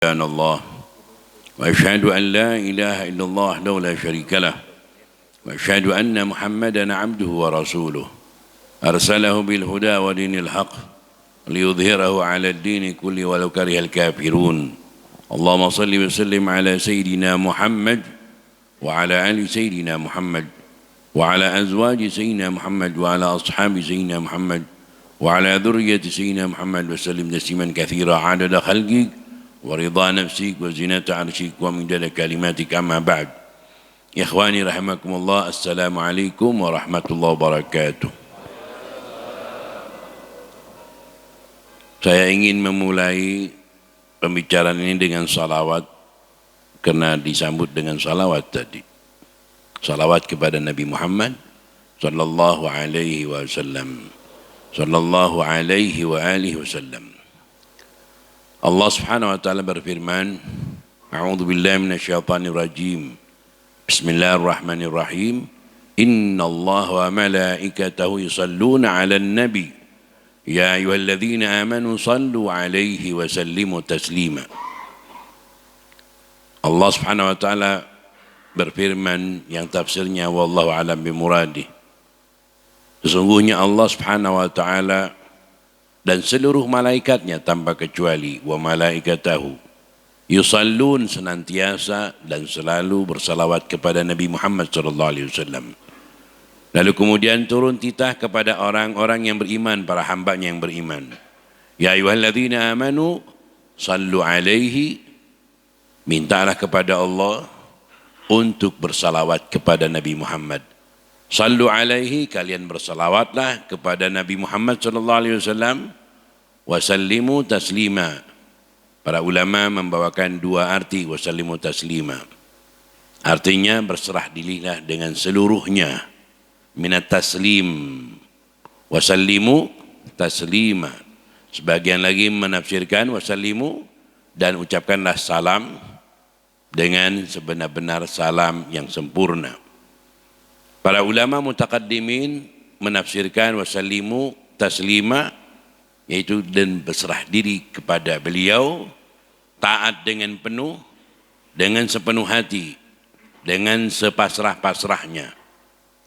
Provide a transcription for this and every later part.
سبحان الله وأشهد أن لا إله إلا الله وحده لا شريك له وأشهد أن محمدا عبده ورسوله أرسله بالهدى ودين الحق ليظهره على الدين كله ولو كره الكافرون اللهم صل وسلم على سيدنا محمد وعلى آل سيدنا محمد وعلى أزواج سيدنا محمد وعلى أصحاب سيدنا محمد وعلى ذرية سيدنا محمد وسلم تسليما كثيرا عدد خلقك ورضا نفسك وزنة عرشك ومدد كلماتك أما بعد إخواني رحمكم الله السلام عليكم ورحمة الله وبركاته. Saya ingin memulai pembicaraan ini dengan salawat karena disambut dengan salawat tadi. Salawat kepada Nabi Muhammad sallallahu alaihi wasallam. Sallallahu alaihi wa alihi wasallam. Allah Subhanahu wa taala berfirman, A'udzu billahi minasyaitonir rajim. Bismillahirrahmanirrahim. Innallaha wa malaikatahu yusholluna 'alan nabi. Ya ayyuhalladzina amanu shallu 'alaihi wa sallimu taslima. Allah Subhanahu wa taala berfirman yang tafsirnya wallahu a'lam bimuradih. Sesungguhnya Allah Subhanahu wa taala dan seluruh malaikatnya tanpa kecuali wa malaikatahu yusallun senantiasa dan selalu bersalawat kepada Nabi Muhammad sallallahu alaihi wasallam. Lalu kemudian turun titah kepada orang-orang yang beriman, para hambanya yang beriman. Ya ayyuhalladzina amanu sallu alaihi, mintalah kepada Allah untuk bersalawat kepada Nabi Muhammad. Sallu alaihi, kalian bersalawatlah kepada Nabi Muhammad sallallahu alaihi wasallam. Wasallimu taslima. Para ulama membawakan dua arti wasallimu taslima. Artinya berserah dirilah dengan seluruhnya. Minat taslim. Wasallimu taslima. Sebagian lagi menafsirkan wasallimu dan ucapkanlah salam dengan sebenar-benar salam yang sempurna. Para ulama mutaqaddimin menafsirkan wasallimu taslima, yaitu dan berserah diri kepada beliau, taat dengan penuh, dengan sepenuh hati, dengan sepasrah-pasrahnya.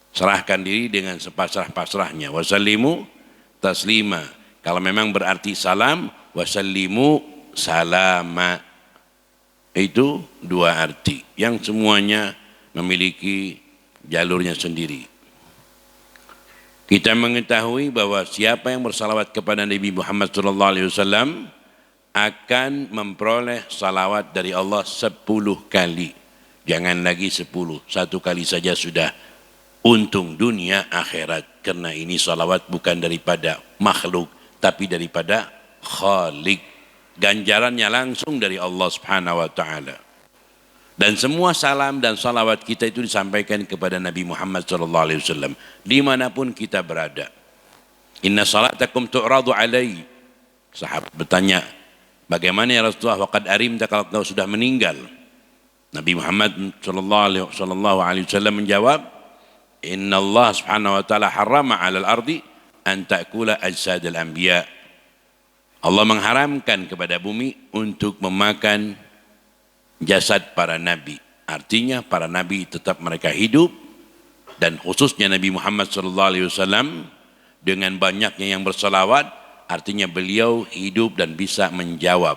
Serahkan diri dengan sepasrah-pasrahnya. Wasallimu taslima. Kalau memang berarti salam, wasallimu salama. Itu dua arti yang semuanya memiliki jalurnya sendiri. Kita mengetahui bahwa siapa yang bersalawat kepada Nabi Muhammad SAW akan memperoleh salawat dari Allah 10 kali. Jangan lagi 10, satu kali saja sudah untung dunia akhirat. Karena ini salawat bukan daripada makhluk, tapi daripada Khalik. Ganjarannya langsung dari Allah Subhanahu wa taala. Dan semua salam dan salawat kita itu disampaikan kepada Nabi Muhammad SAW dimanapun kita berada. Inna salatakum tu'radu alai. Sahabat bertanya, bagaimana ya Rasulullah waqad arimta, kalau kau sudah meninggal? Nabi Muhammad SAW menjawab, Inna Allah subhanahu wa ta'ala harrama alal ardi an ta'kula ajsadal anbiya. Allah mengharamkan kepada bumi untuk memakan jasad para nabi. Artinya para nabi tetap mereka hidup, dan khususnya Nabi Muhammad SAW dengan banyaknya yang bersalawat, artinya beliau hidup dan bisa menjawab.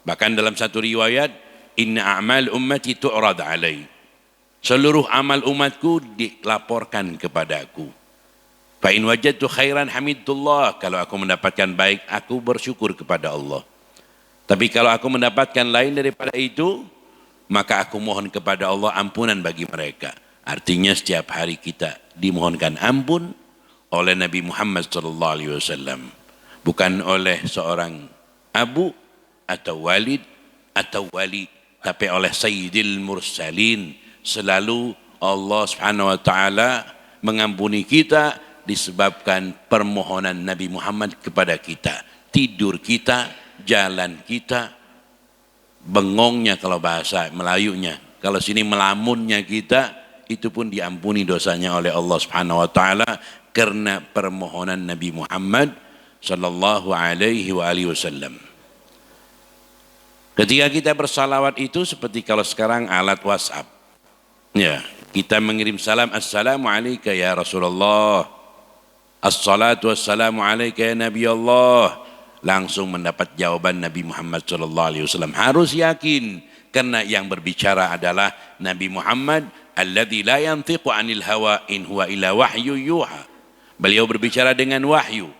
Bahkan dalam satu riwayat, inna a'mal ummati tu'rad alai. Seluruh amal umatku dilaporkan kepadaku. Fa in wajadtu khairan hamidullah. Kalau aku mendapatkan baik, aku bersyukur kepada Allah. Tapi kalau aku mendapatkan lain daripada itu, maka aku mohon kepada Allah ampunan bagi mereka. Artinya setiap hari kita dimohonkan ampun oleh Nabi Muhammad SAW. Bukan oleh seorang abu atau walid atau wali, tapi oleh Sayyidil Mursalin. Selalu Allah Subhanahu wa taala mengampuni kita disebabkan permohonan Nabi Muhammad kepada kita. Tidur kita, jalan kita, bengongnya kalau bahasa Melayunya, kalau sini melamunnya kita, itu pun diampuni dosanya oleh Allah Subhanahu wa taala karena permohonan Nabi Muhammad sallallahu alaihi wa alihi wasallam. Ketika kita bersalawat itu seperti kalau sekarang alat WhatsApp. Ya, kita mengirim salam, Assalamualaikum ya Rasulullah. Assalatu wassalamu alaika ya Nabi Allah. Langsung mendapat jawaban Nabi Muhammad SAW. Harus yakin karena yang berbicara adalah Nabi Muhammad alladzi la yantiqu anil hawa in huwa illa wahyu yuha. Beliau berbicara dengan wahyu.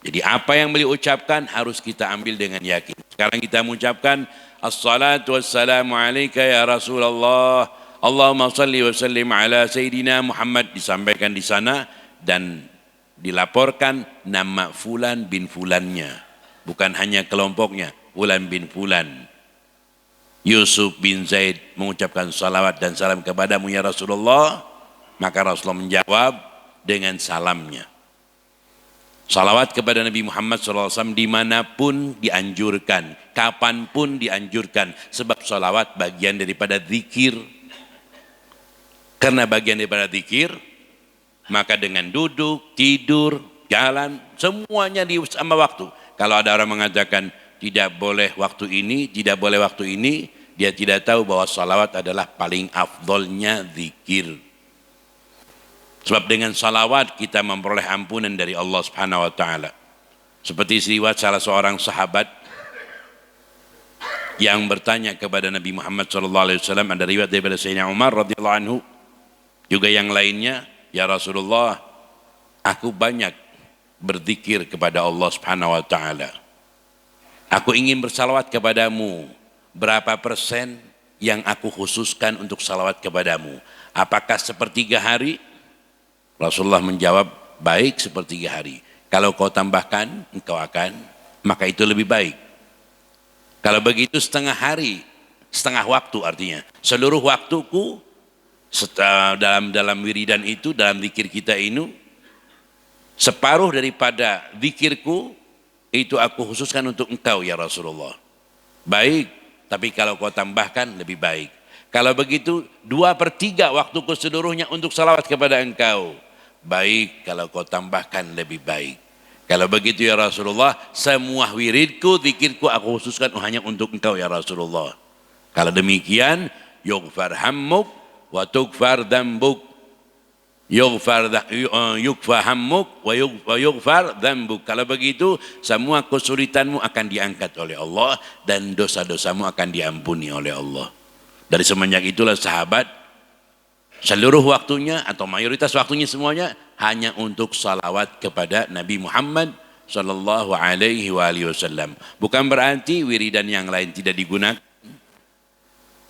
Jadi apa yang beliau ucapkan harus kita ambil dengan yakin. Sekarang kita mengucapkan assalatu wassalamu alaika ya Rasulullah. Allahumma salli wa sallim ala Sayyidina Muhammad, disampaikan di sana dan dilaporkan nama fulan bin fulannya, bukan hanya kelompoknya, fulan bin fulan. Yusuf bin Zaid mengucapkan salawat dan salam kepadamu ya Rasulullah, maka Rasulullah menjawab dengan salamnya. Salawat kepada Nabi Muhammad SAW dimanapun dianjurkan, kapanpun dianjurkan, sebab salawat bagian daripada zikir. Karena bagian daripada zikir, maka dengan duduk, tidur, jalan, semuanya di sama waktu. Kalau ada orang mengatakan tidak boleh waktu ini, tidak boleh waktu ini, dia tidak tahu bahwa salawat adalah paling afdolnya zikir. Sebab dengan salawat kita memperoleh ampunan dari Allah Subhanahu wa taala. Seperti riwayat salah seorang sahabat yang bertanya kepada Nabi Muhammad SAW, ada riwayat daripada Sayyidina Umar radhiyallahu anhu, juga yang lainnya, ya Rasulullah, aku banyak berzikir kepada Allah Subhanahu wa taala. Aku ingin bersalawat kepadamu. Berapa persen yang aku khususkan untuk salawat kepadamu? Apakah sepertiga hari? Rasulullah menjawab, baik sepertiga hari. Kalau kau tambahkan, engkau akan, maka itu lebih baik. Kalau begitu setengah hari, setengah waktu artinya. Seluruh waktuku dalam wiridan itu, dalam zikir kita ini, separuh daripada zikirku itu aku khususkan untuk engkau ya Rasulullah. Baik, tapi kalau kau tambahkan lebih baik. Kalau begitu 2/3 waktuku seluruhnya untuk salawat kepada engkau. Baik, kalau kau tambahkan lebih baik. Kalau begitu ya Rasulullah, semua wiridku, zikirku aku khususkan hanya untuk engkau ya Rasulullah. Kalau demikian, yughfar hammuk wa tughfar dzambuk. Yughfar hammuk wa yughfar dzambuk. Kalau begitu, semua kesulitanmu akan diangkat oleh Allah dan dosa-dosamu akan diampuni oleh Allah. Dari semenjak itulah sahabat seluruh waktunya atau mayoritas waktunya semuanya hanya untuk salawat kepada Nabi Muhammad sallallahu alaihi wasallam. Bukan berarti wiridan yang lain tidak digunakan.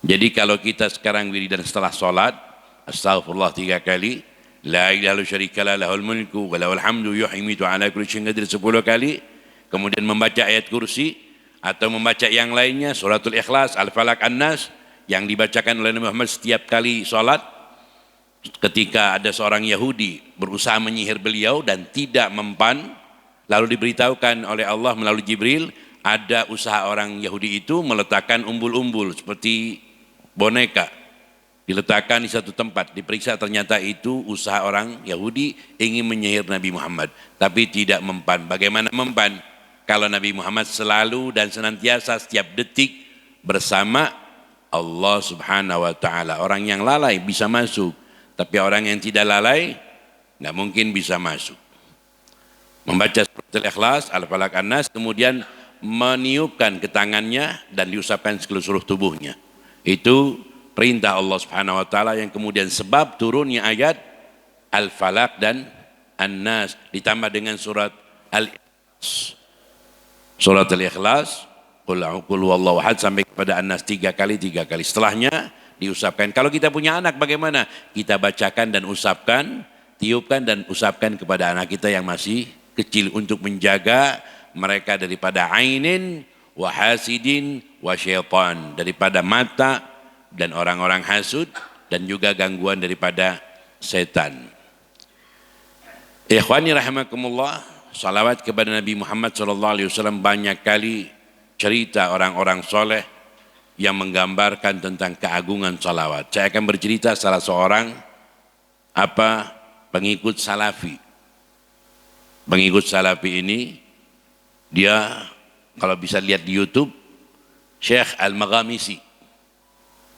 Jadi kalau kita sekarang wiridan setelah salat, astaghfirullah 3 kali, la ilaha illallah syarikalah lahul mulku wa lahul hamdu yuhyi wa yumiitu ala kulli syai'in qadir 10 kali, kemudian membaca ayat kursi atau membaca yang lainnya, suratul ikhlas, al-falaq, an-nas yang dibacakan oleh Nabi Muhammad setiap kali salat. Ketika ada seorang Yahudi berusaha menyihir beliau dan tidak mempan, lalu diberitahukan oleh Allah melalui Jibril, ada usaha orang Yahudi itu meletakkan umbul-umbul seperti boneka, diletakkan di satu tempat, diperiksa ternyata itu usaha orang Yahudi ingin menyihir Nabi Muhammad, tapi tidak mempan. Bagaimana mempan? Kalau Nabi Muhammad selalu dan senantiasa setiap detik bersama Allah Subhanahu wa taala. Orang yang lalai bisa masuk, tapi orang yang tidak lalai tidak mungkin bisa masuk. Membaca surat Al-Ikhlas, Al-Falaq, An-Nas, kemudian meniupkan ke tangannya dan diusapkan seluruh tubuhnya. Itu perintah Allah Subhanahu wa taala yang kemudian sebab turunnya ayat Al-Falaq dan An-Nas ditambah dengan surat Al-Ikhlas. Surat Al-Ikhlas, qul huwallahu ahad sampai kepada An-Nas 3 kali. Setelahnya diusapkan. Kalau kita punya anak bagaimana? Kita bacakan dan usapkan, tiupkan dan usapkan kepada anak kita yang masih kecil untuk menjaga mereka daripada ainin wa hasidin wa syaitan, daripada mata dan orang-orang hasud dan juga gangguan daripada setan. Ikhwani rahimakumullah, salawat kepada Nabi Muhammad SAW banyak kali cerita orang-orang soleh yang menggambarkan tentang keagungan salawat. Saya akan bercerita salah seorang pengikut salafi. Pengikut salafi ini dia kalau bisa lihat di YouTube, Syekh Al-Maghamisi.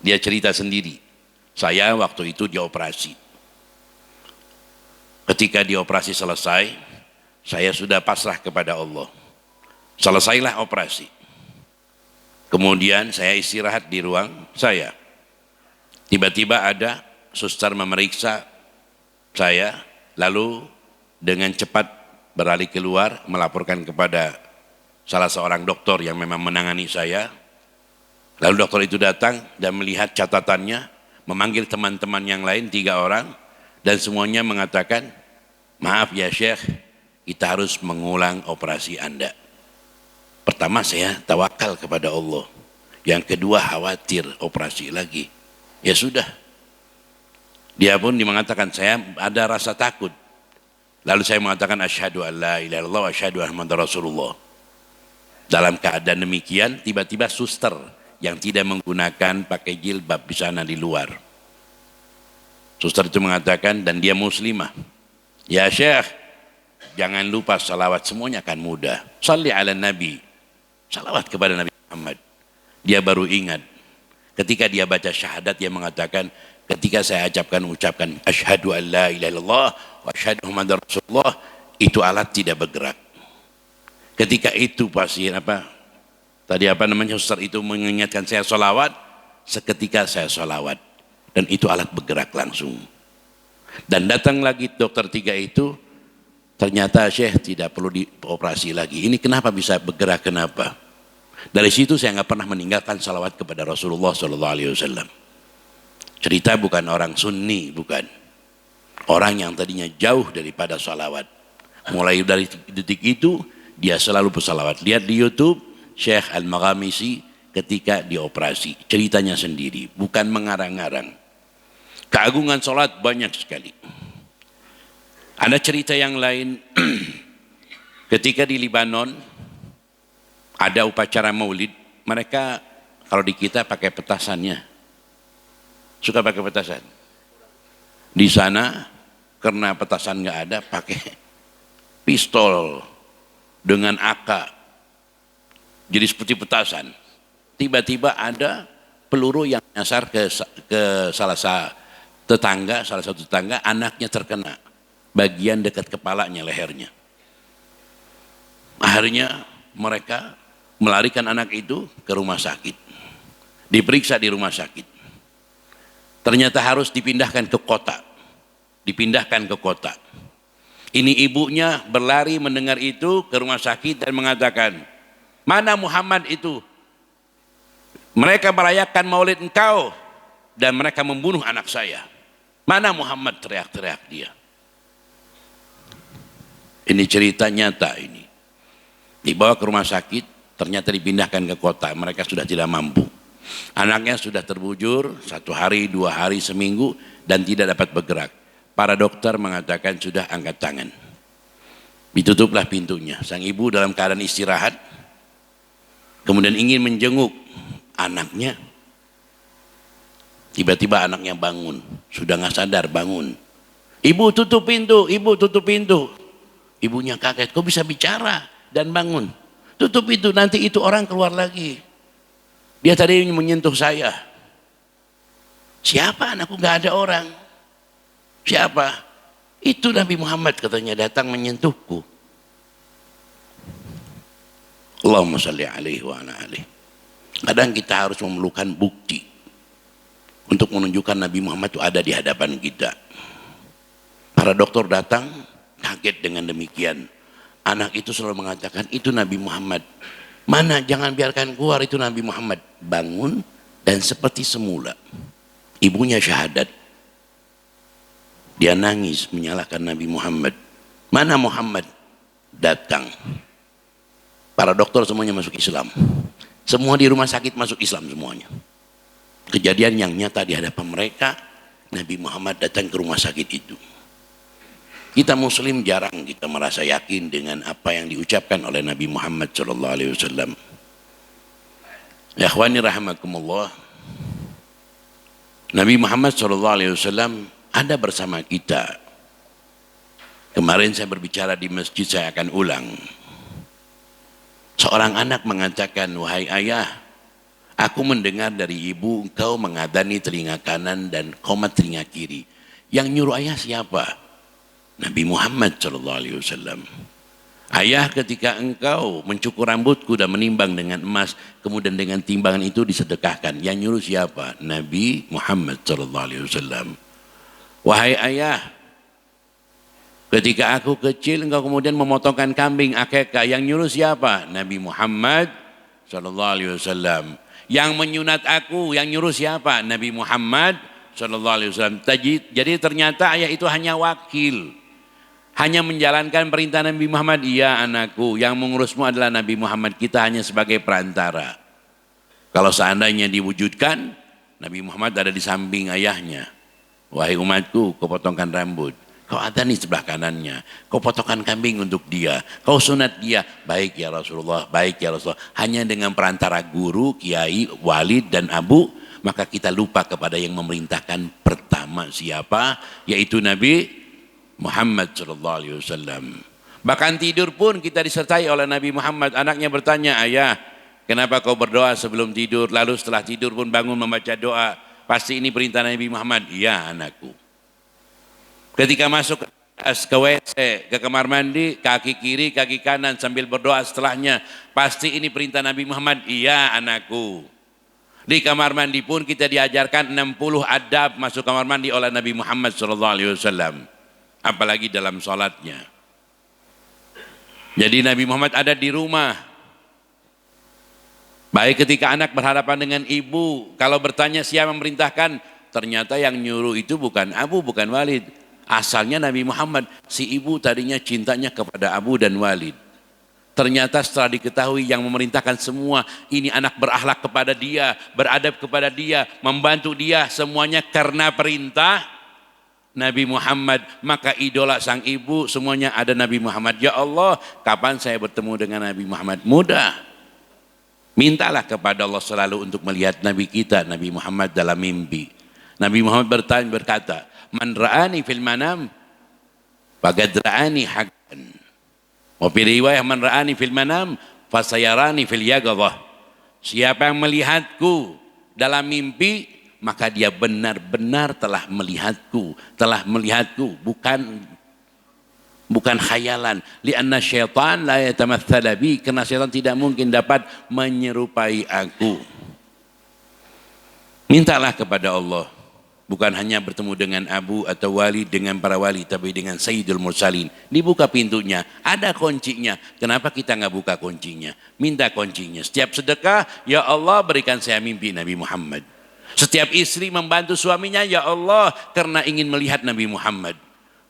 Dia cerita sendiri. Saya waktu itu dioperasi. Ketika dioperasi selesai, saya sudah pasrah kepada Allah. Selesailah operasi. Kemudian saya istirahat di ruang saya. Tiba-tiba ada suster memeriksa saya, lalu dengan cepat beralih keluar melaporkan kepada salah seorang dokter yang memang menangani saya. Lalu dokter itu datang dan melihat catatannya, memanggil teman-teman yang lain 3 orang, dan semuanya mengatakan, maaf ya Syekh, kita harus mengulang operasi Anda. Pertama saya tawakal kepada Allah, yang kedua khawatir operasi lagi. Ya sudah, dia pun mengatakan saya ada rasa takut. Lalu saya mengatakan asyhadu an la ilaha illallah wa asyhadu anna muhammadar rasulullah. Dalam keadaan demikian, tiba-tiba suster yang tidak menggunakan pakai jilbab di sana di luar. Suster itu mengatakan, dan dia muslimah. Ya Syekh, jangan lupa salawat, semuanya akan mudah. Salli ala Nabi. Salawat kepada Nabi Muhammad. Dia baru ingat. Ketika dia baca syahadat, dia mengatakan, ketika saya ucapkan asyhadu an la ilaha illallah wa asyhadu muhammadar rasulullah, itu alat tidak bergerak. Ketika itu pasien suster itu mengingatkan saya sholawat, seketika saya sholawat, dan itu alat bergerak langsung. Dan datang lagi dokter 3 itu, ternyata Syekh tidak perlu dioperasi lagi. Ini kenapa bisa bergerak, kenapa? Dari situ saya nggak pernah meninggalkan sholawat kepada Rasulullah SAW. Cerita bukan orang Sunni, bukan. Orang yang tadinya jauh daripada sholawat. Mulai dari detik itu, dia selalu bersalawat. Lihat di YouTube, Syekh Al-Maghamisi ketika dioperasi. Ceritanya sendiri, bukan mengarang-arang. Keagungan sholat banyak sekali. Ada cerita yang lain, ketika di Libanon, ada upacara maulid, mereka kalau di kita pakai petasannya. Suka pakai petasan. Di sana, karena petasan nggak ada, pakai pistol dengan AK. Jadi seperti petasan. Tiba-tiba ada peluru yang nyasar ke salah satu tetangga, anaknya terkena bagian dekat kepalanya, lehernya. Akhirnya mereka melarikan anak itu ke rumah sakit. Diperiksa di rumah sakit. Ternyata harus dipindahkan ke kota. Ini ibunya berlari mendengar itu ke rumah sakit dan mengatakan, mana Muhammad itu? Mereka merayakan maulid engkau dan mereka membunuh anak saya. Mana Muhammad? Teriak-teriak dia. Ini cerita nyata ini. Dibawa ke rumah sakit, ternyata dipindahkan ke kota. Mereka sudah tidak mampu. Anaknya sudah terbujur 1 hari, 2 hari, seminggu dan tidak dapat bergerak. Para dokter mengatakan sudah angkat tangan. Ditutuplah pintunya. Sang ibu dalam keadaan istirahat, kemudian ingin menjenguk anaknya. Tiba-tiba anaknya bangun, sudah nggak sadar bangun. Ibu tutup pintu, ibu tutup pintu. Ibunya kaget, kok bisa bicara dan bangun? Tutup pintu, nanti itu orang keluar lagi. Dia tadi menyentuh saya. Siapa? Anakku nggak ada orang. Siapa? Itu Nabi Muhammad katanya datang menyentuhku. Allahumma salli alaihi wa ala alihi. Kadang kita harus memerlukan bukti untuk menunjukkan Nabi Muhammad itu ada di hadapan kita. Para dokter datang kaget dengan demikian. Anak itu selalu mengatakan itu Nabi Muhammad. Mana, jangan biarkan keluar, itu Nabi Muhammad. Bangun dan seperti semula. Ibunya syahadat. Dia nangis menyalahkan Nabi Muhammad. Mana Muhammad? Datang. Para dokter semuanya masuk Islam. Semua di rumah sakit masuk Islam semuanya. Kejadian yang nyata di hadapan mereka, Nabi Muhammad datang ke rumah sakit itu. Kita Muslim jarang kita merasa yakin dengan apa yang diucapkan oleh Nabi Muhammad SAW. Ya akhwani rahimakumullah. Nabi Muhammad SAW ada bersama kita. Kemarin saya berbicara di masjid, saya akan ulang. Seorang anak mengatakan, wahai ayah, Aku mendengar dari ibu engkau mengadani telinga kanan dan qomat telinga kiri. Yang nyuruh ayah siapa? Nabi Muhammad SAW. Ayah, ketika engkau mencukur rambutku dan menimbang dengan emas, kemudian dengan timbangan itu disedekahkan. Yang nyuruh siapa? Nabi Muhammad SAW. Wahai ayah, ketika aku kecil engkau kemudian memotongkan kambing akikah, yang nyuruh siapa? Nabi Muhammad SAW. Yang menyunat aku, yang nyuruh siapa? Nabi Muhammad SAW. Jadi ternyata ayah itu hanya wakil, hanya menjalankan perintah Nabi Muhammad. Iya anakku, yang mengurusmu adalah Nabi Muhammad, kita hanya sebagai perantara. Kalau seandainya diwujudkan, Nabi Muhammad ada di samping ayahnya. Wahai umatku, kau potongkan rambut, kau adani sebelah kanannya, kau potongkan kambing untuk dia, kau sunat dia. Baik ya Rasulullah, baik ya Rasulullah. Hanya dengan perantara guru, kiai, walid dan abu, maka kita lupa kepada yang memerintahkan pertama siapa, yaitu Nabi Muhammad SAW. Bahkan tidur pun kita disertai oleh Nabi Muhammad. Anaknya bertanya, ayah, kenapa kau berdoa sebelum tidur, lalu setelah tidur pun bangun membaca doa? Pasti ini perintah Nabi Muhammad. Iya anakku. Ketika masuk ke WC, ke kamar mandi, kaki kiri, kaki kanan sambil berdoa setelahnya, pasti ini perintah Nabi Muhammad. Iya anakku. Di kamar mandi pun kita diajarkan 60 adab masuk kamar mandi oleh Nabi Muhammad SAW. Apalagi dalam sholatnya. Jadi Nabi Muhammad ada di rumah. Baik ketika anak berhadapan dengan ibu, kalau bertanya siapa memerintahkan, ternyata yang nyuruh itu bukan Abu, bukan Walid. Asalnya Nabi Muhammad. Si ibu tadinya cintanya kepada Abu dan Walid. Ternyata setelah diketahui yang memerintahkan semua, ini anak berakhlak kepada dia, beradab kepada dia, membantu dia, semuanya karena perintah Nabi Muhammad. Maka idola sang ibu semuanya ada Nabi Muhammad. Ya Allah, kapan saya bertemu dengan Nabi Muhammad? Mudah. Mintalah kepada Allah selalu untuk melihat Nabi kita, Nabi Muhammad dalam mimpi. Nabi Muhammad berkata, man ra'ani fil manam faqad ra'ani haqqan. Wa fi riwayah man ra'ani fil manam fasayarani fil yaqadhah. Siapa yang melihatku dalam mimpi, maka dia benar-benar telah melihatku, bukan khayalan. Lianna syaitan la yatamatsala bi, karena syaitan tidak mungkin dapat menyerupai aku. Mintalah kepada Allah, bukan hanya bertemu dengan Abu atau Wali, dengan para wali, tapi dengan Sayyidul Mursalin. Dibuka pintunya, ada kuncinya. Kenapa kita nggak buka kuncinya? Minta kuncinya. Setiap sedekah, ya Allah berikan saya mimpi Nabi Muhammad. Setiap istri membantu suaminya, ya Allah karena ingin melihat Nabi Muhammad.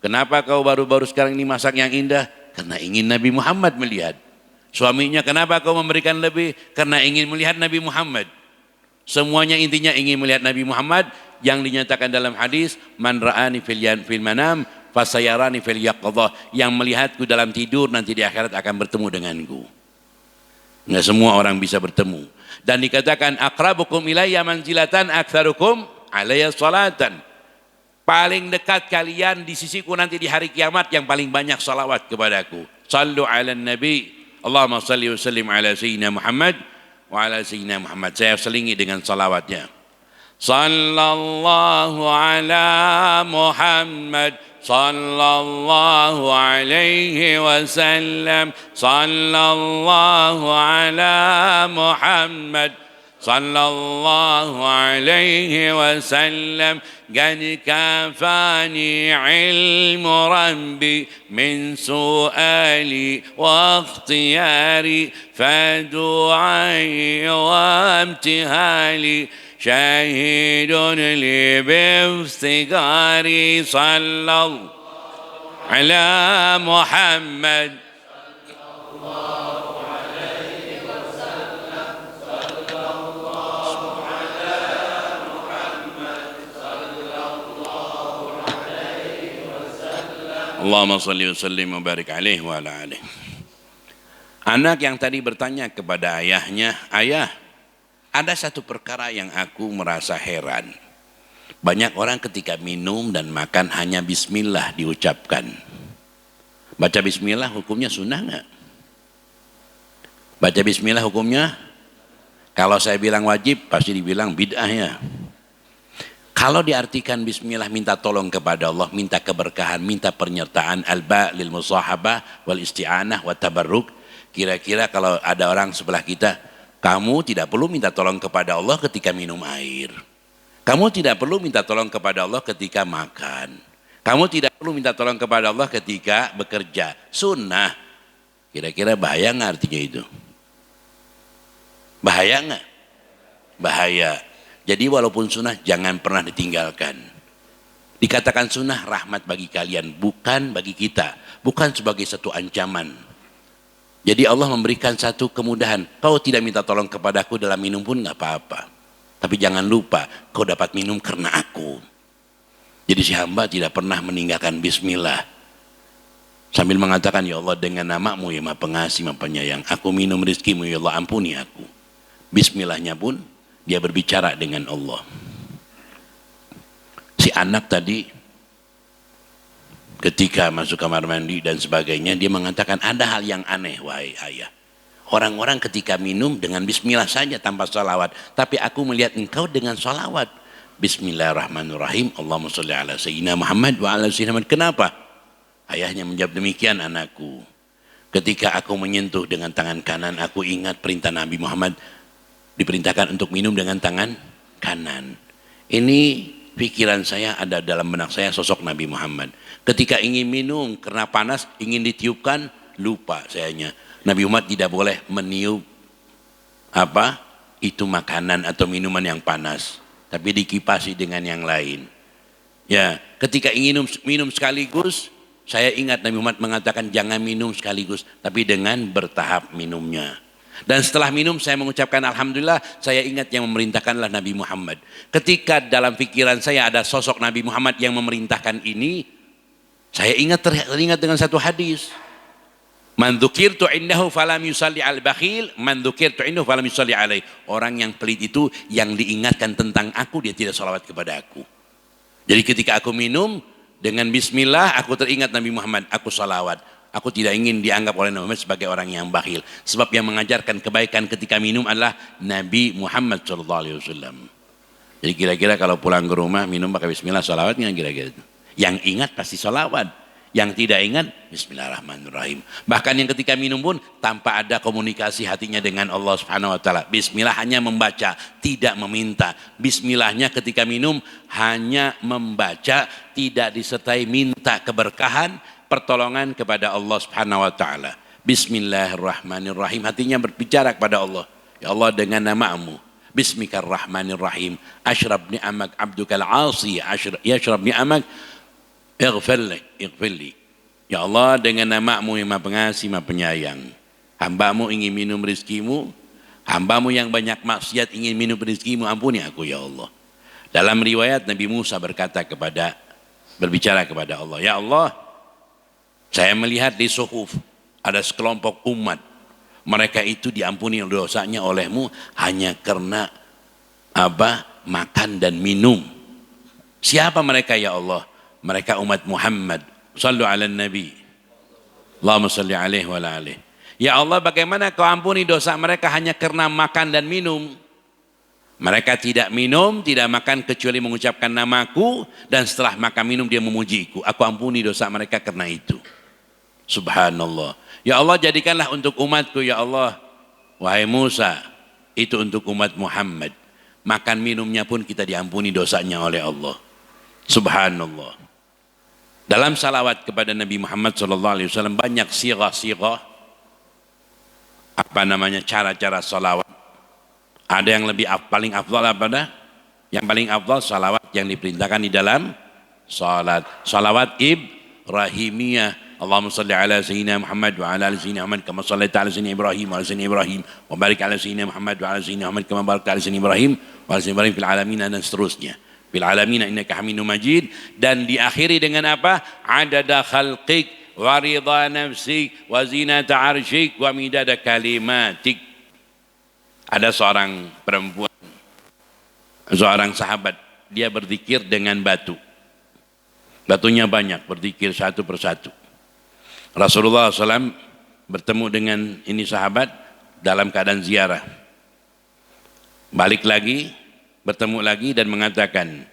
Kenapa kau baru-baru sekarang ini masak yang indah? Karena ingin Nabi Muhammad melihat. Suaminya, kenapa kau memberikan lebih? Karena ingin melihat Nabi Muhammad. Semuanya intinya ingin melihat Nabi Muhammad, yang dinyatakan dalam hadis, man ra'ani fil manam fasayarani fil yaqadhah. Yang melihatku dalam tidur nanti di akhirat akan bertemu denganku. Nggak semua orang bisa bertemu. Dan dikatakan aqrabukum ilayya manzilatan aktsarukum alayya salatan. Paling dekat kalian di sisiku nanti di hari kiamat yang paling banyak salawat kepadaku. Sallu ala nabi. Allahumma salli wa sallim ala sayyidina Muhammad wa ala sayyidina Muhammad. Saya selingi dengan salawatnya. Sallallahu ala Muhammad, sallallahu alaihi wasallam, sallallahu ala Muhammad, sallallahu alaihi wasallam. قد كفاني علم ربي من سؤالي واختياري فدعائي وابتهالي شاهد لي بافتقاري صلى الله على محمد Allahumma salli wa sallim wa barik alaihi wa ala alihi. Anak yang tadi bertanya kepada ayahnya, ayah, ada satu perkara yang aku merasa heran. Banyak orang ketika minum dan makan hanya bismillah diucapkan. Baca bismillah hukumnya sunnah nggak? Baca bismillah hukumnya? Kalau saya bilang wajib, pasti dibilang bid'ah ya. Kalau diartikan bismillah minta tolong kepada Allah, minta keberkahan, minta penyertaan, alba lil musahabah wal isti'anah wa tabarruk. Kira-kira kalau ada orang sebelah kita, kamu tidak perlu minta tolong kepada Allah ketika minum air. Kamu tidak perlu minta tolong kepada Allah ketika makan. Kamu tidak perlu minta tolong kepada Allah ketika bekerja. Sunnah. Kira-kira bahaya nggak artinya itu? Bahaya nggak? Bahaya. Jadi walaupun sunnah jangan pernah ditinggalkan. Dikatakan sunnah rahmat bagi kalian, bukan bagi kita, bukan sebagai satu ancaman. Jadi Allah memberikan satu kemudahan. Kau tidak minta tolong kepadaku dalam minum pun nggak apa-apa. Tapi jangan lupa kau dapat minum karena aku. Jadi si hamba tidak pernah meninggalkan bismillah. Sambil mengatakan, ya Allah dengan namamu ya Maha Pengasih, Maha Penyayang, aku minum rizkimu ya Allah, ampuni aku. Bismillahnya pun dia berbicara dengan Allah. Si anak tadi ketika masuk kamar mandi dan sebagainya, dia mengatakan ada hal yang aneh wahai ayah. Orang-orang ketika minum dengan bismillah saja tanpa salawat, tapi aku melihat engkau dengan salawat. Bismillahirrahmanirrahim. Allahumma sholli ala sayyidina Muhammad wa ala sayyidina Muhammad. Kenapa? Ayahnya menjawab, demikian anakku. Ketika aku menyentuh dengan tangan kanan, aku ingat perintah Nabi Muhammad diperintahkan untuk minum dengan tangan kanan. Ini pikiran saya ada dalam benak saya sosok Nabi Muhammad. Ketika ingin minum karena panas, ingin ditiupkan, lupa sayanya. Nabi Muhammad tidak boleh meniup itu makanan atau minuman yang panas, tapi dikipasi dengan yang lain. Ya, ketika ingin minum sekaligus, saya ingat Nabi Muhammad mengatakan jangan minum sekaligus, tapi dengan bertahap minumnya. Dan setelah minum saya mengucapkan alhamdulillah, saya ingat yang memerintahkanlah Nabi Muhammad. Ketika dalam pikiran saya ada sosok Nabi Muhammad yang memerintahkan ini, saya teringat dengan satu hadis. Man dzukirtu indahu falam yusalli al bakhil, man dzukirtu indahu falam yusalli alaihi. Orang yang pelit itu yang diingatkan tentang aku, dia tidak salawat kepada aku. Jadi ketika aku minum dengan bismillah, aku teringat Nabi Muhammad, aku salawat. Aku tidak ingin dianggap oleh Nabi Muhammad sebagai orang yang bakhil. Sebab yang mengajarkan kebaikan ketika minum adalah Nabi Muhammad SAW. Jadi kira-kira kalau pulang ke rumah minum pakai bismillah, salawat nggak kira-kira itu? Yang ingat pasti salawat. Yang tidak ingat, bismillahirrahmanirrahim. Bahkan yang ketika minum pun tanpa ada komunikasi hatinya dengan Allah Subhanahu wa taala. Bismillah hanya membaca, tidak meminta. Bismillahnya ketika minum hanya membaca, tidak disertai minta keberkahan, pertolongan kepada Allah Subhanahu wa taala. Bismillahirrahmanirrahim. Hatinya berbicara kepada Allah. Ya Allah dengan namamu. Bismillahirrahmanirrahim. Ashrab ni'amak abdukal asi. Yashrab ni'amak. Ighfirli. Ya Allah dengan namamu yang Maha Pengasih, Maha Penyayang, hambamu ingin minum rizkimu, hambamu yang banyak maksiat ingin minum rizkimu, ampuni aku ya Allah. Dalam riwayat Nabi Musa berbicara kepada Allah, ya Allah, saya melihat di suhuf ada sekelompok umat, mereka itu diampuni dosanya olehmu hanya karena makan dan minum. Siapa mereka ya Allah? Mereka umat Muhammad. Sallu ala Nabi. Allahumma salli alaihi wa ala alihi. Ya Allah, bagaimana kau ampuni dosa mereka hanya karena makan dan minum? Mereka tidak minum, tidak makan kecuali mengucapkan namaku, dan setelah makan minum dia memujiku. Aku ampuni dosa mereka karena itu. Subhanallah. Ya Allah, jadikanlah untuk umatku ya Allah. Wahai Musa, itu untuk umat Muhammad. Makan minumnya pun kita diampuni dosanya oleh Allah. Subhanallah. Dalam salawat kepada Nabi Muhammad SAW banyak sirah-sirah, cara-cara salawat. Ada yang paling afdal yang paling afdal salawat yang diperintahkan di dalam salat. Salawat Ibrahimiyah. Allahumma salli ala sayyidina Muhammad wa ala ali sayyidina Muhammad kama shallaita ala sayyidina Ibrahim wa ala sayyidina Ibrahim wa barik ala sayyidina Muhammad wa ala sayyidina Muhammad kama barakta ala sayyidina Ibrahim wa ala sayyidina Ibrahim fil alamin, dan seterusnya. Fil alamin innaka Hamidum Majid. Dan diakhiri dengan apa? Adada khalqik wa ridha nafsik wa zinata arsyik wa midada kalimatik. Ada seorang perempuan, seorang sahabat, dia berzikir dengan batu. Batunya banyak, berzikir satu persatu. Rasulullah SAW bertemu dengan ini sahabat dalam keadaan ziarah. Balik lagi, bertemu lagi dan mengatakan,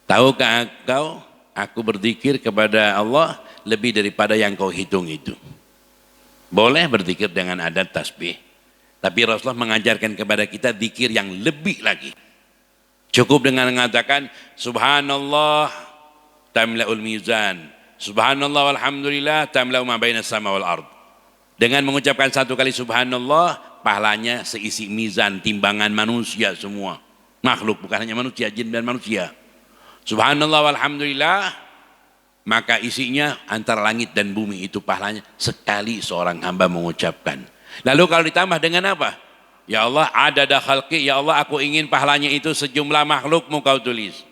tahukah engkau aku berzikir kepada Allah lebih daripada yang kau hitung itu. Boleh berzikir dengan adat tasbih, tapi Rasulullah mengajarkan kepada kita zikir yang lebih lagi. Cukup dengan mengatakan subhanallah tamla'ul mizan, subhanallah walhamdulillah tamla'u ma bainas sama wal ard. Dengan mengucapkan satu kali subhanallah, pahalanya seisi mizan timbangan manusia semua. Makhluk, bukan hanya manusia, jin dan manusia. Subhanallah walhamdulillah, maka isinya antara langit dan bumi, itu pahalanya sekali seorang hamba mengucapkan. Lalu kalau ditambah dengan apa? Ya Allah, adada khalqi, ya Allah aku ingin pahalanya itu sejumlah makhlukmu kau tulis.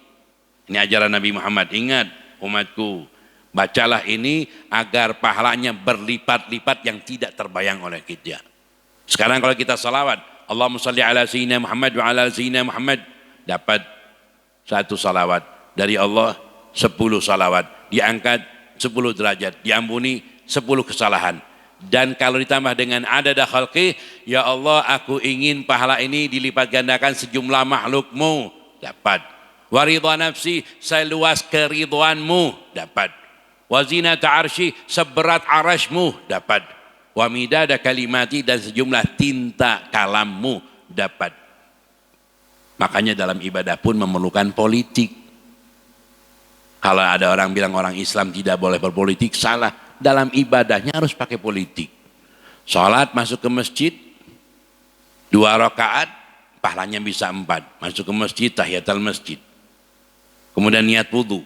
Ini ajaran Nabi Muhammad. Ingat umatku, bacalah ini agar pahalanya berlipat-lipat yang tidak terbayang oleh kita. Sekarang kalau kita salawat, Allahumma salli ala sayyidina Muhammad wa ala sayyidina Muhammad, dapat satu salawat dari Allah, 10 salawat, diangkat 10 derajat, diampuni 10 kesalahan. Dan kalau ditambah dengan adada khalqi, ya Allah aku ingin pahala ini dilipat gandakan sejumlah makhlukmu, dapat. Wa ridha nafsi, seluas keridhoanmu, dapat. Wa zinata arsy, seberat arasmu, dapat. Wa midada kalimati, dan sejumlah tinta kalammu, dapat. Makanya dalam ibadah pun memerlukan politik. Kalau ada orang bilang orang Islam tidak boleh berpolitik, salah. Dalam ibadahnya harus pakai politik. Sholat masuk ke masjid 2 rakaat, pahalanya bisa 4. Masuk ke masjid, tahiyatul masjid. Kemudian niat wudu,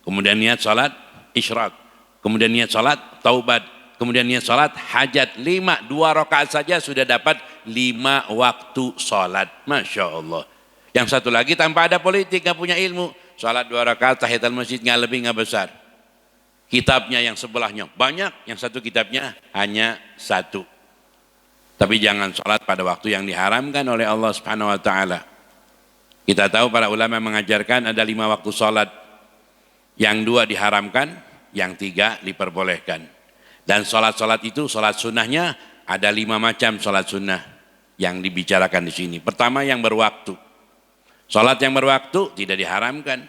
kemudian niat sholat isyraq, kemudian niat sholat taubat, kemudian niat sholat hajat 5. 2 rakaat saja sudah dapat 5 waktu sholat. Masya Allah. Yang satu lagi tanpa ada politik, gak punya ilmu, sholat 2 rakaat tahiyatul masjid, gak lebih gak besar. Kitabnya yang sebelahnya banyak, yang satu kitabnya hanya 1. Tapi jangan sholat pada waktu yang diharamkan oleh Allah Subhanahu wa ta'ala. Kita tahu para ulama mengajarkan ada 5 waktu sholat, yang 2 diharamkan, yang 3 diperbolehkan. Dan sholat-sholat itu, sholat sunnahnya ada 5 macam sholat sunnah yang dibicarakan di sini. Pertama, yang berwaktu. Sholat yang berwaktu tidak diharamkan.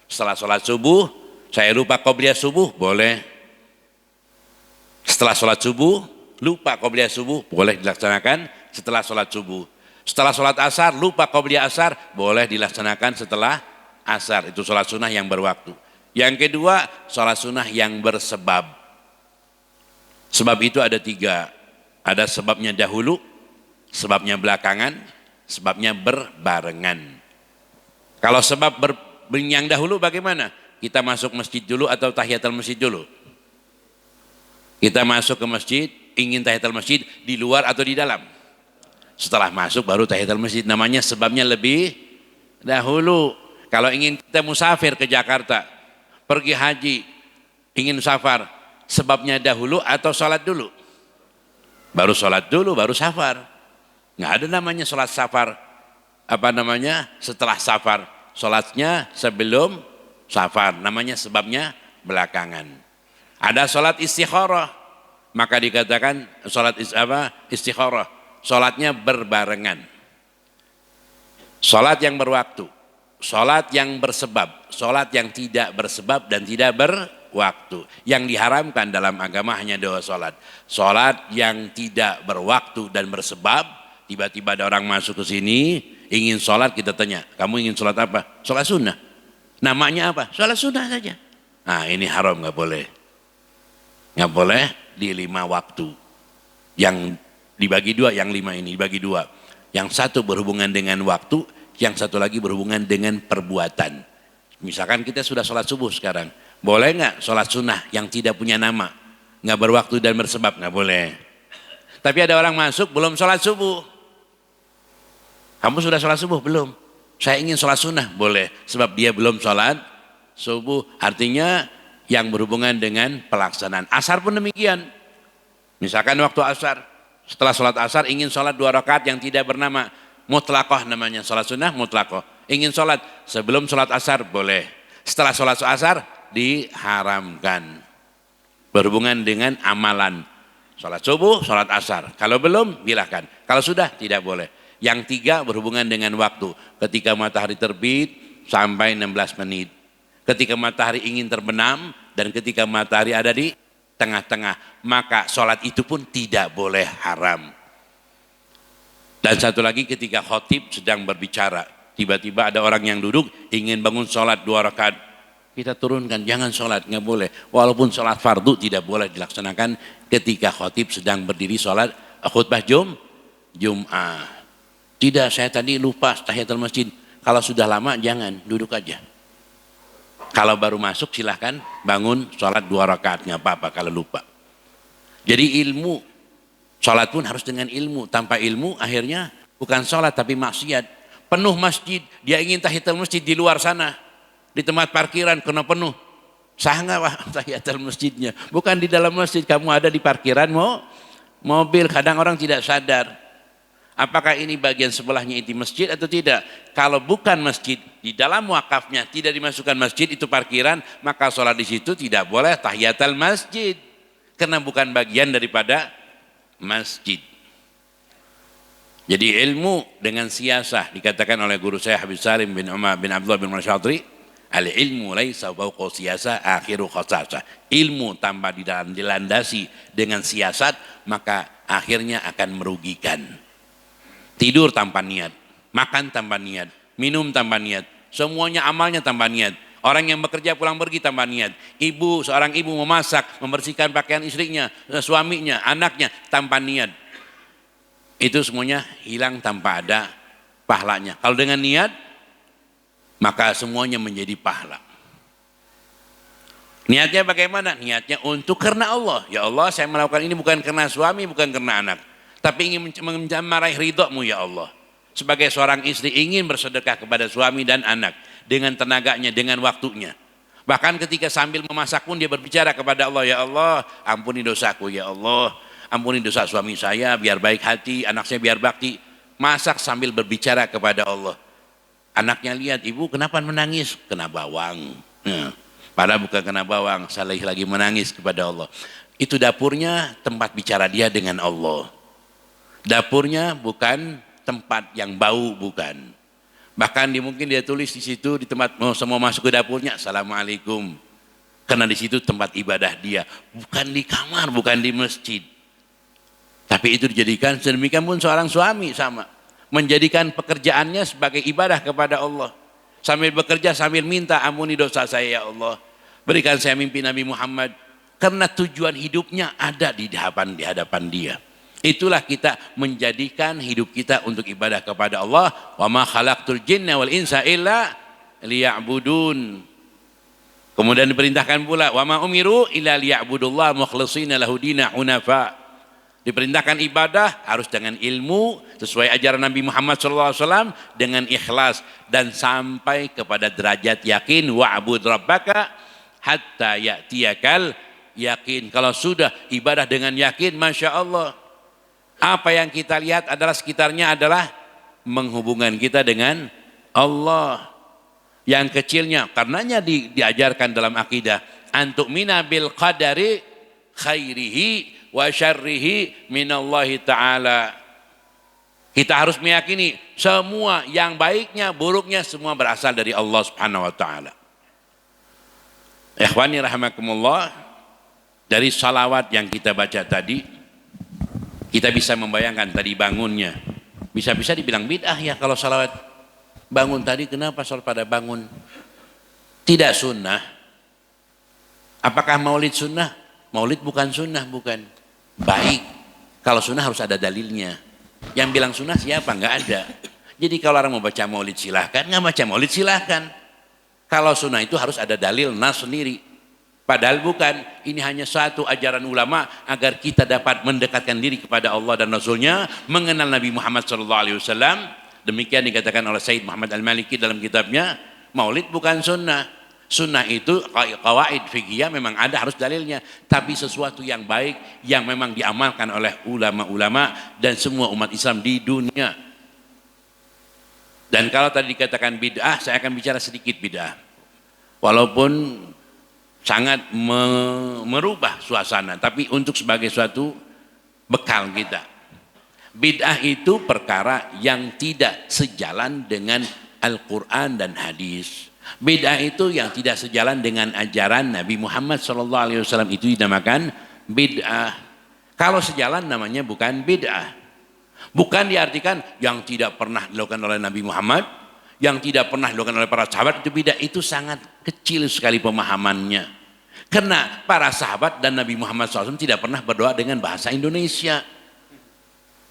Setelah sholat subuh, saya lupa qobliyah subuh, boleh. Setelah sholat subuh, lupa qobliyah subuh, boleh dilaksanakan setelah sholat subuh. Setelah sholat asar, lupa qobliyah asar, boleh dilaksanakan setelah asar. Itu sholat sunnah yang berwaktu. Yang kedua, sholat sunnah yang bersebab. Sebab itu ada 3. Ada sebabnya dahulu, sebabnya belakangan, sebabnya berbarengan. Kalau sebab yang dahulu bagaimana? Kita masuk masjid dulu atau tahiyatul masjid dulu? Kita masuk ke masjid, ingin tahiyatul masjid di luar atau di dalam? Setelah masuk baru tahiyatul masjid, namanya sebabnya lebih dahulu. Kalau ingin kita musafir ke Jakarta, pergi haji, ingin safar, sebabnya dahulu atau sholat dulu? Baru sholat dulu, baru safar. Nggak ada namanya sholat safar, setelah safar. Sholatnya sebelum safar, namanya sebabnya belakangan. Ada sholat istikharah, maka dikatakan sholat istikharah, sholatnya berbarengan. Sholat yang berwaktu, sholat yang bersebab, sholat yang tidak bersebab dan tidak berwaktu. Yang diharamkan dalam agama hanya 2 sholat. Sholat yang tidak berwaktu dan bersebab, tiba-tiba ada orang masuk ke sini, ingin sholat, kita tanya, kamu ingin sholat apa? Sholat sunnah. Namanya apa? Sholat sunnah saja. Nah ini haram, nggak boleh. Nggak boleh di 5 waktu. Yang dibagi 2, yang 5 ini dibagi 2. Yang satu berhubungan dengan waktu, yang satu lagi berhubungan dengan perbuatan. Misalkan kita sudah sholat subuh sekarang. Boleh nggak sholat sunnah yang tidak punya nama? Nggak berwaktu dan bersebab, nggak boleh. Tapi ada orang masuk belum sholat subuh. Kamu sudah sholat subuh? Belum. Saya ingin sholat sunnah, boleh. Sebab dia belum sholat subuh. Artinya yang berhubungan dengan pelaksanaan. Asar pun demikian. Misalkan waktu asar, setelah sholat asar ingin sholat 2 rakaat yang tidak bernama, mutlaqah namanya, sholat sunnah mutlaqah. Ingin sholat sebelum sholat asar, boleh. Setelah sholat asar, diharamkan. Berhubungan dengan amalan. Sholat subuh, sholat asar. Kalau belum, bilahkan. Kalau sudah, tidak boleh. Yang 3 berhubungan dengan waktu. Ketika matahari terbit sampai 16 menit. Ketika matahari ingin terbenam dan ketika matahari ada di tengah-tengah, maka sholat itu pun tidak boleh haram. Dan satu lagi ketika khotib sedang berbicara, tiba-tiba ada orang yang duduk ingin bangun sholat 2 rakaat, kita turunkan, jangan sholat, nggak boleh. Walaupun sholat fardu tidak boleh dilaksanakan ketika khotib sedang berdiri sholat khutbah Jum'ah. Tidak, saya tadi lupa tahiyatul masjid. Kalau sudah lama jangan, duduk aja. Kalau baru masuk silahkan bangun sholat 2 rakaat, nggak apa-apa kalau lupa. Jadi ilmu, sholat pun harus dengan ilmu. Tanpa ilmu akhirnya bukan sholat tapi maksiat. Penuh masjid, dia ingin tahiyatul masjid di luar sana. Di tempat parkiran kena penuh. Sah nggak Pak tahiyatul masjidnya? Bukan di dalam masjid, kamu ada di parkiran mobil. Kadang orang tidak sadar. Apakah ini bagian sebelahnya itu masjid atau tidak? Kalau bukan masjid, di dalam wakafnya tidak dimasukkan masjid, itu parkiran, maka sholat di situ tidak boleh tahiyatul masjid. Karena bukan bagian daripada masjid. Jadi ilmu dengan siasah, dikatakan oleh guru saya Habib Salim bin Umar bin Abdullah bin Masyatri, al-ilmu laisa fawqa siyasah akhiru khasasah. Ilmu tanpa dilandasi dengan siasat, maka akhirnya akan merugikan. Tidur tanpa niat, makan tanpa niat, minum tanpa niat, semuanya amalnya tanpa niat. Orang yang bekerja pulang pergi tanpa niat. Seorang ibu memasak, membersihkan pakaian istrinya, suaminya, anaknya tanpa niat. Itu semuanya hilang tanpa ada pahalanya. Kalau dengan niat, maka semuanya menjadi pahala. Niatnya bagaimana? Niatnya untuk karena Allah. Ya Allah, saya melakukan ini bukan karena suami, bukan karena anak, tapi ingin meraih ridho-Mu ya Allah. Sebagai seorang istri ingin bersedekah kepada suami dan anak dengan tenaganya, dengan waktunya. Bahkan ketika sambil memasak pun dia berbicara kepada Allah, ya Allah, ampuni dosaku ya Allah, ampuni dosa suami saya biar baik hati, anak saya biar bakti. Masak sambil berbicara kepada Allah. Anaknya lihat, ibu kenapa menangis? Kena bawang. Padahal bukan kena bawang, saya lagi menangis kepada Allah. Itu dapurnya tempat bicara dia dengan Allah. Dapurnya bukan tempat yang bau, bukan. Bahkan mungkin dia tulis di situ di tempat semua masuk ke dapurnya, Assalamualaikum. Karena di situ tempat ibadah dia, bukan di kamar, bukan di masjid. Tapi itu dijadikan, sedemikian pun seorang suami sama, menjadikan pekerjaannya sebagai ibadah kepada Allah. Sambil bekerja sambil minta, ampuni dosa saya ya Allah, berikan saya mimpi Nabi Muhammad. Karena tujuan hidupnya ada di hadapan dia. Itulah kita menjadikan hidup kita untuk ibadah kepada Allah. Wa ma khalaqtul jinna wal insa illa liya'budun. Kemudian diperintahkan pula wa ma umiru illa liya'budullah mukhlishina lahu dina hunafa. Diperintahkan ibadah harus dengan ilmu sesuai ajaran Nabi Muhammad SAW, dengan ikhlas dan sampai kepada derajat yakin, wa'bud rabbaka hatta ya'tiyakal yakin. Kalau sudah ibadah dengan yakin, Masya Allah, apa yang kita lihat adalah sekitarnya adalah menghubungkan kita dengan Allah. Yang kecilnya, karenanya diajarkan dalam akidah, antu'mina bil qadari khairihi wa syarrihi minallahi ta'ala. Kita harus meyakini semua yang baiknya, buruknya semua berasal dari Allah Subhanahu wa taala. Ikhwani rahimakumullah, dari salawat yang kita baca tadi, kita bisa membayangkan tadi bangunnya. Bisa-bisa dibilang bid'ah ya kalau salawat. Bangun tadi kenapa salat pada bangun? Tidak sunnah. Apakah maulid sunnah? Maulid bukan sunnah, bukan. Baik. Kalau sunnah harus ada dalilnya. Yang bilang sunnah siapa? Enggak ada. Jadi kalau orang mau baca maulid silahkan, nggak baca maulid silahkan. Kalau sunnah itu harus ada dalil, nas sendiri. Padahal bukan, ini hanya satu ajaran ulama agar kita dapat mendekatkan diri kepada Allah dan Rasulnya, mengenal Nabi Muhammad SAW. Demikian dikatakan oleh Sayyid Muhammad Al-Maliki dalam kitabnya, maulid bukan sunnah. Sunnah itu qawaid fikih memang ada, harus dalilnya. Tapi sesuatu yang baik, yang memang diamalkan oleh ulama-ulama dan semua umat Islam di dunia. Dan kalau tadi dikatakan bid'ah, saya akan bicara sedikit bid'ah. Walaupun sangat merubah suasana, tapi untuk sebagai suatu bekal kita. Bid'ah itu perkara yang tidak sejalan dengan Al-Quran dan hadis. Bid'ah itu yang tidak sejalan dengan ajaran Nabi Muhammad SAW, itu dinamakan bid'ah. Kalau sejalan namanya bukan bid'ah. Bukan diartikan yang tidak pernah dilakukan oleh Nabi Muhammad, yang tidak pernah dilakukan oleh para sahabat itu bid'ah. Itu sangat kecil sekali pemahamannya. Karena para sahabat dan Nabi Muhammad SAW tidak pernah berdoa dengan bahasa Indonesia.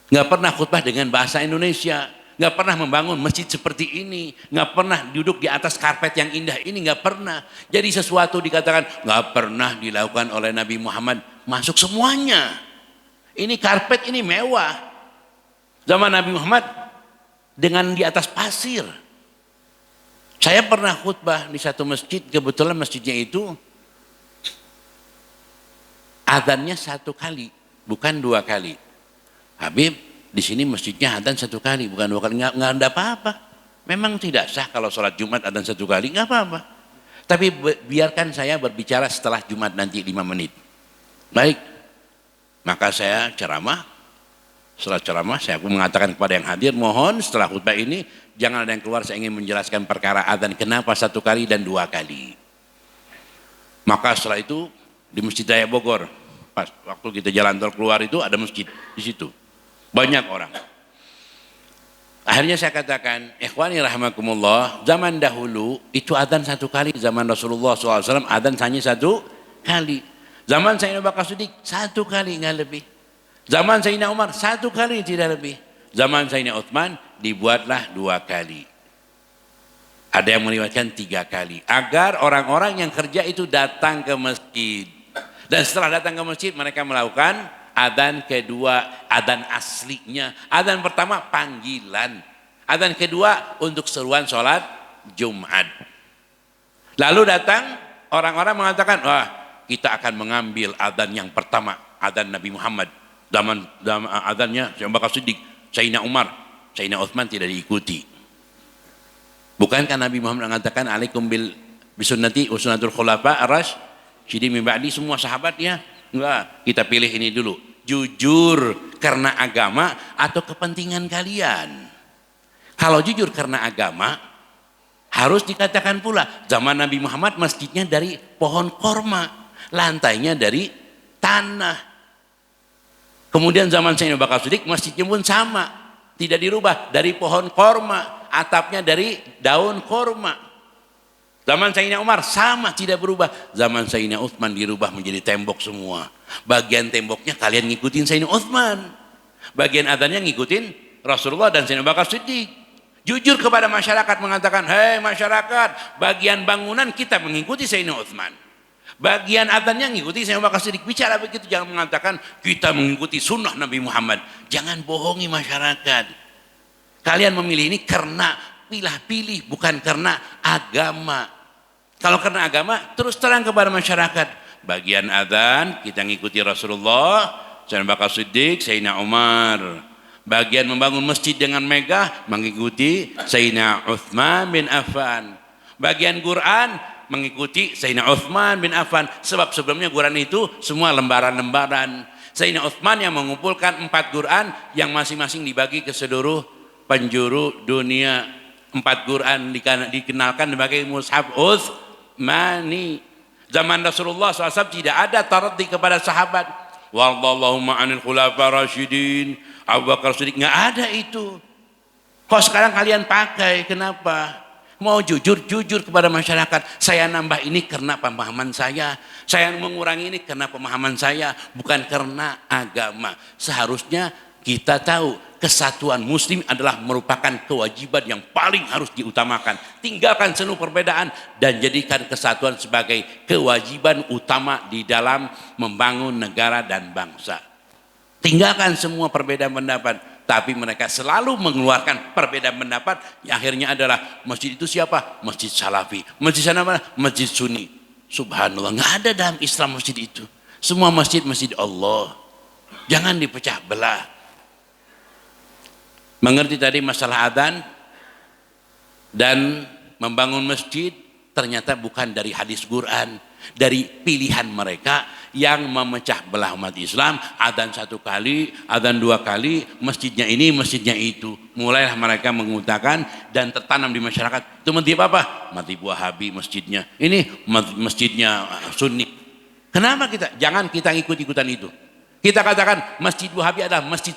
Nggak pernah khutbah dengan bahasa Indonesia. Nggak pernah membangun masjid seperti ini. Nggak pernah duduk di atas karpet yang indah ini. Nggak pernah. Jadi sesuatu dikatakan nggak pernah dilakukan oleh Nabi Muhammad. Masuk semuanya. Ini karpet ini mewah. Zaman Nabi Muhammad dengan di atas pasir. Saya pernah khutbah di satu masjid. Kebetulan masjidnya itu adzannya 1 kali. Bukan 2 kali. Habib, di sini masjidnya adzan 1 kali, bukan 2 kali. Nggak ada apa-apa. Memang tidak sah kalau sholat Jumat adzan 1 kali, nggak apa-apa. Tapi biarkan saya berbicara setelah Jumat nanti 5 menit. Baik, maka saya ceramah. Setelah ceramah, saya mengatakan kepada yang hadir, mohon setelah khutbah ini, jangan ada yang keluar, saya ingin menjelaskan perkara adzan, kenapa 1 kali dan 2 kali. Maka setelah itu, di Masjid Raya Bogor, pas waktu kita jalan tol keluar itu ada masjid di situ. Banyak orang. Akhirnya saya katakan, ikhwani rahimakumullah, zaman dahulu itu adzan 1 kali, zaman Rasulullah SAW adzan hanya 1 kali. Zaman Sayyidina Abu Bakar Siddiq 1 kali, nggak lebih. Zaman Sayyidina Umar 1 kali, tidak lebih. Zaman Sayyidina Utsman dibuatlah 2 kali. Ada yang meriwayatkan 3 kali. Agar orang-orang yang kerja itu datang ke masjid. Dan setelah datang ke masjid mereka melakukan adzan kedua, adzan aslinya. Adzan pertama panggilan. Adzan kedua untuk seruan sholat Jumat. Lalu datang orang-orang mengatakan, wah kita akan mengambil adzan yang pertama, adzan Nabi Muhammad. Zaman adzannya Sayyidina Abu Bakar Siddiq, Sayyidina Umar, Sayyidina Utsman tidak diikuti. Bukankah Nabi Muhammad mengatakan alaikum bisunnati wa sunnatul khulafa ar-rasyidin min ba'di, semua sahabat ya? Enggak, kita pilih ini dulu. Jujur karena agama atau kepentingan kalian? Kalau jujur karena agama, harus dikatakan pula zaman Nabi Muhammad masjidnya dari pohon korma, lantainya dari tanah. Kemudian zaman Sayyidina Abu Bakar Siddiq masjidnya pun sama, tidak dirubah, dari pohon korma, atapnya dari daun korma. Zaman Sayyidina Umar sama, tidak berubah. Zaman Sayyidina Utsman dirubah menjadi tembok semua. Bagian temboknya kalian ngikutin Sayyidina Utsman, bagian adzannya ngikutin Rasulullah dan Sayyidina Abu Bakar Siddiq. Jujur kepada masyarakat mengatakan, hei masyarakat, bagian bangunan kita mengikuti Sayyidina Utsman, bagian adzannya ngikuti Sayyidina Abu Bakar Siddiq. Bicara begitu, jangan mengatakan kita mengikuti sunnah Nabi Muhammad. Jangan bohongi masyarakat. Kalian memilih ini karena pilih-pilih, bukan karena agama. Kalau karena agama, terus terang kepada masyarakat. Bagian adzan kita ngikuti Rasulullah, Sayyidina Abu Bakar Siddiq, Sayyidina Umar. Bagian membangun masjid dengan megah mengikuti Sayyidina Utsman bin Affan. Bagian Quran mengikuti Sayyidina Utsman bin Affan, sebab sebelumnya Quran itu semua lembaran-lembaran. Sayyidina Utsman yang mengumpulkan 4 Quran yang masing-masing dibagi ke seluruh penjuru dunia. 4 Quran dikenalkan sebagai mushaf Utsmani. Zaman Rasulullah SAW tidak ada taraddi kepada sahabat. Wallahumma anil khulafa rasyidin, Abu Bakar Siddiq, nggak ada itu. Kok sekarang kalian pakai? Kenapa? Mau jujur kepada masyarakat. Saya nambah ini karena pemahaman saya mengurangi ini karena pemahaman saya, bukan karena agama. Seharusnya kita tahu kesatuan muslim adalah merupakan kewajiban yang paling harus diutamakan. Tinggalkan seluruh perbedaan dan jadikan kesatuan sebagai kewajiban utama di dalam membangun negara dan bangsa. Tinggalkan semua perbedaan pendapat, tapi mereka selalu mengeluarkan perbedaan pendapat yang akhirnya adalah masjid itu siapa? Masjid Salafi. Masjid sana mana? Masjid Sunni. Subhanallah, nggak ada dalam Islam masjid itu. Semua masjid Allah. Jangan dipecah belah. Mengerti tadi masalah adzan dan membangun masjid ternyata bukan dari hadis Quran, dari pilihan mereka yang memecah belah umat Islam. Adzan 1 kali, adzan 2 kali, masjidnya ini, masjidnya itu. Mulailah mereka mengutakan dan tertanam di masyarakat. Itu masjid apa? Masjid Wahabi masjidnya. Ini masjidnya Sunni. Kenapa kita? Jangan kita ikut-ikutan itu. Kita katakan Masjid Wahabi adalah masjid